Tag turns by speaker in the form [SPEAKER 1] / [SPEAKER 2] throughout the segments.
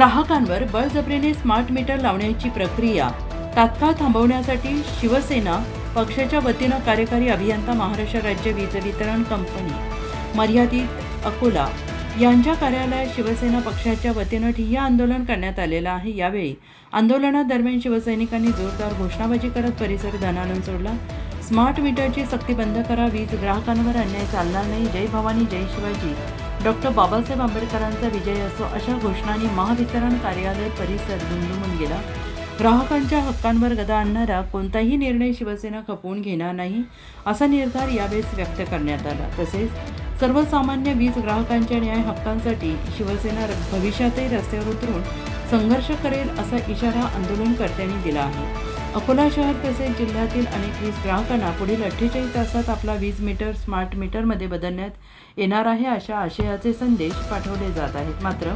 [SPEAKER 1] ग्राहकांवर बळजबरीने smart meter लावण्याची प्रक्रिया तात्काळ थांबवण्यासाठी शिवसेना पक्षाच्या वतीनं कार्यकारी अभियंता महाराष्ट्र राज्य वीज वितरण कंपनी मर्यादित अकोला यांच्या कार्यालयात शिवसेना पक्षाच्या वतीनं ठिय्या आंदोलन करण्यात आलेलं आहे। यावेळी आंदोलनादरम्यान शिवसैनिकांनी जोरदार घोषणाबाजी करत परिसर दणाणून सोडला। स्मार्ट मीटरची सक्ती बंद करा, वीज ग्राहकांवर अन्याय चालणार नाही, जय भवानी जय शिवाजी, डॉक्टर बाबासाहेब आंबेडकरांचा विजय असो अशा घोषणांनी महावितरण कार्यालय परिसर दुमदुमून गेला। ग्राहकांच्या हक्कांवर गदा आणणारा कोणताही निर्णय शिवसेना खपवून घेणार नाही असा निर्धार यावेळी व्यक्त करण्यात आला। तसेच सर्वसामान्य वीज ग्राहकांच्या न्याय हक्कांसाठी शिवसेना भविष्यातही रस्त्यावर उतरून संघर्ष करेल असा इशारा आंदोलनकर्त्यांनी दिला आहे। अकोला शहर तसेच जिल्ह्यातील अनेक वीज ग्राहकांना पुढील 48 तासात आपला वीज मीटर स्मार्ट मीटरमध्ये बदलण्यात येणार आहे अशा आशयाचे संदेश पाठवले जात आहेत। मात्र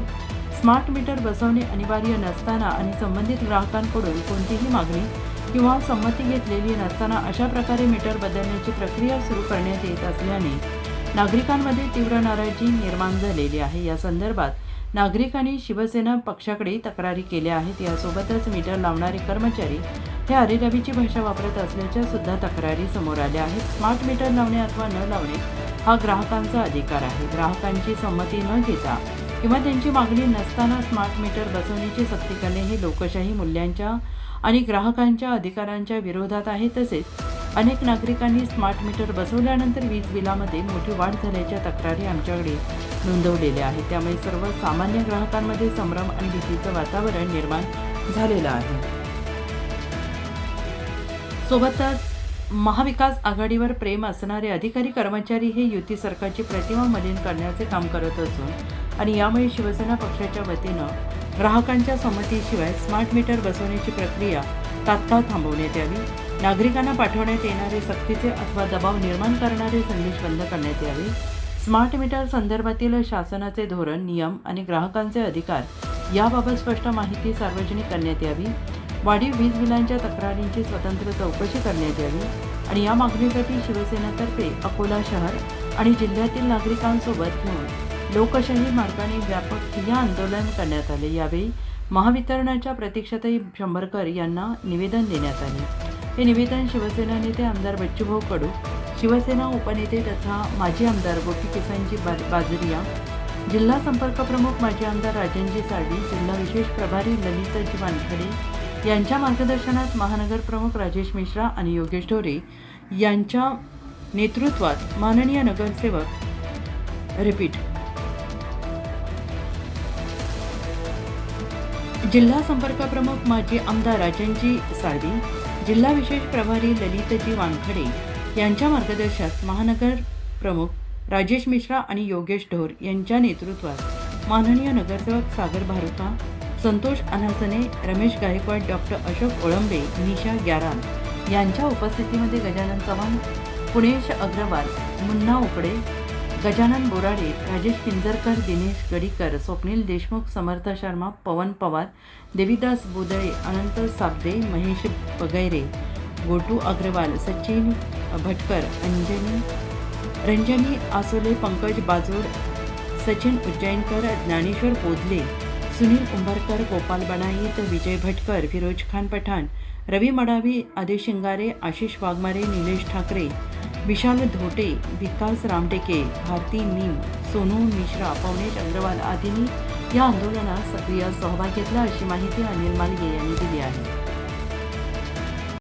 [SPEAKER 1] स्मार्ट मीटर बसवणे अनिवार्य नसताना आणि संबंधित ग्राहकांकडून कोणतीही मागणी किंवा संमती घेतलेली नसताना अशा प्रकारे मीटर बदलण्याची प्रक्रिया सुरू करण्यात येत असल्याने नागरिकांमध्ये तीव्र नाराजी निर्माण झालेली आहे। या संदर्भात नागरिकांनी शिवसेना पक्षाकडे तक्रारी केल्या आहेत। यासोबतच मीटर लावणारे कर्मचारी हे अरेरावीची भाषा वापरत असल्याच्या सुद्धा तक्रारी समोर आल्या आहेत। स्मार्ट मीटर लावणे अथवा न लावणे हा ग्राहकांचा अधिकार आहे। ग्राहकांची संमती न घेता किंवा त्यांची मागणी नसताना स्मार्ट मीटर बसवण्याची सक्ती करणे हे लोकशाही मूल्यांच्या आणि ग्राहकांच्या अधिकारांच्या विरोधात आहे। तसेच अनेक नागरिकांनी स्मार्ट मीटर बसवल्यानंतर वीज बिलामध्ये मोठी वाढ झाल्याच्या तक्रारी आमच्याकडे नोंदवलेल्या आहेत। त्यामुळे सर्व सामान्य ग्राहकांमध्ये संभ्रम आणि भीतीचं वातावरण निर्माण झालेलं आहे। सोबतच महाविकास आघाडीवर प्रेम असणारे अधिकारी कर्मचारी हे युती सरकारची प्रतिमा मलिन करण्याचे काम करत असून आणि यामुळे शिवसेना पक्षाच्या वतीनं ग्राहकांच्या संमतीशिवाय स्मार्ट मीटर बसवण्याची प्रक्रिया तात्काळ थांबवण्यात यावी, नागरिकांना पाठवण्यात येणारे सक्तीचे अथवा दबाव निर्माण करणारे संदेश बंद करण्यात यावे, स्मार्ट मीटर संदर्भातील शासनाचे धोरण, नियम आणि ग्राहकांचे अधिकार याबाबत स्पष्ट माहिती सार्वजनिक करण्यात यावी, वाढीव वीज बिलांच्या तक्रारींची स्वतंत्र चौकशी करण्यात यावी आणि या मागणीसाठी शिवसेनेतर्फे अकोला शहर आणि जिल्ह्यातील नागरिकांसोबत घेऊन लोकशाही मार्गाने व्यापक ठिय्या आंदोलन करण्यात आले। यावेळी महावितरणाच्या प्रतीक्षाताई शंभरकर यांना निवेदन देण्यात आले। हे निवेदन शिवसेना नेते आमदार बच्चूभाऊ कडू, शिवसेना उपनेते तथा माजी आमदार गोपीकिसनजी बाजरिया, जिल्हा संपर्क प्रमुख माजी आमदार राजनजी साळवी, जिल्हा विशेष प्रभारी ललितजी वानखडे यांच्या मार्गदर्शनात महानगर प्रमुख राजेश मिश्रा आणि योगेश ढोरे यांच्या नेतृत्वात माननीय नगरसेवक जिल्हा संपर्क प्रमुख माजी आमदार राजनजी साळवी, जिल्हा विशेष प्रभारी ललितजी वानखडे यांच्या मार्गदर्शनात महानगर प्रमुख राजेश मिश्रा आणि योगेश ढोर यांच्या नेतृत्वात माननीय नगरसेवक सागर भारुका, संतोष अनासने, रमेश गायकवाड, डॉक्टर अशोक ओळंबे, निशा ग्यारान यांच्या उपस्थितीमध्ये गजानन चव्हाण, पुणेश अग्रवाल, मुन्ना उपडे, गजानन बोराडे, राजेश पिंजरकर, दिनेश गडीकर, स्वप्नील देशमुख, समर्थ शर्मा, पवन पवार, देवीदास बोदळे, अनंत साबदे, महेश बगैरे, गोटू अग्रवाल, सचिन भटकर, रंजनी आसोले, पंकज बाजोड, सचिन उज्जैनकर, ज्ञानेश्वर पोदले, सुनील उंबरकर, गोपाल बनाईत, विजय भटकर, फिरोज खान पठाण, रवी मडावी, आदेश शिंगारे, आशिष वाघमारे, निलेश ठाकरे, विशाल धोटे, विकास रामटेके, भारती मीम, सोनू मिश्रा, पवनेश अग्रवाल आदींनी या आंदोलनात सक्रिय सहभाग घेतला अशी माहिती अनिल मालगे यांनी दिली आहे।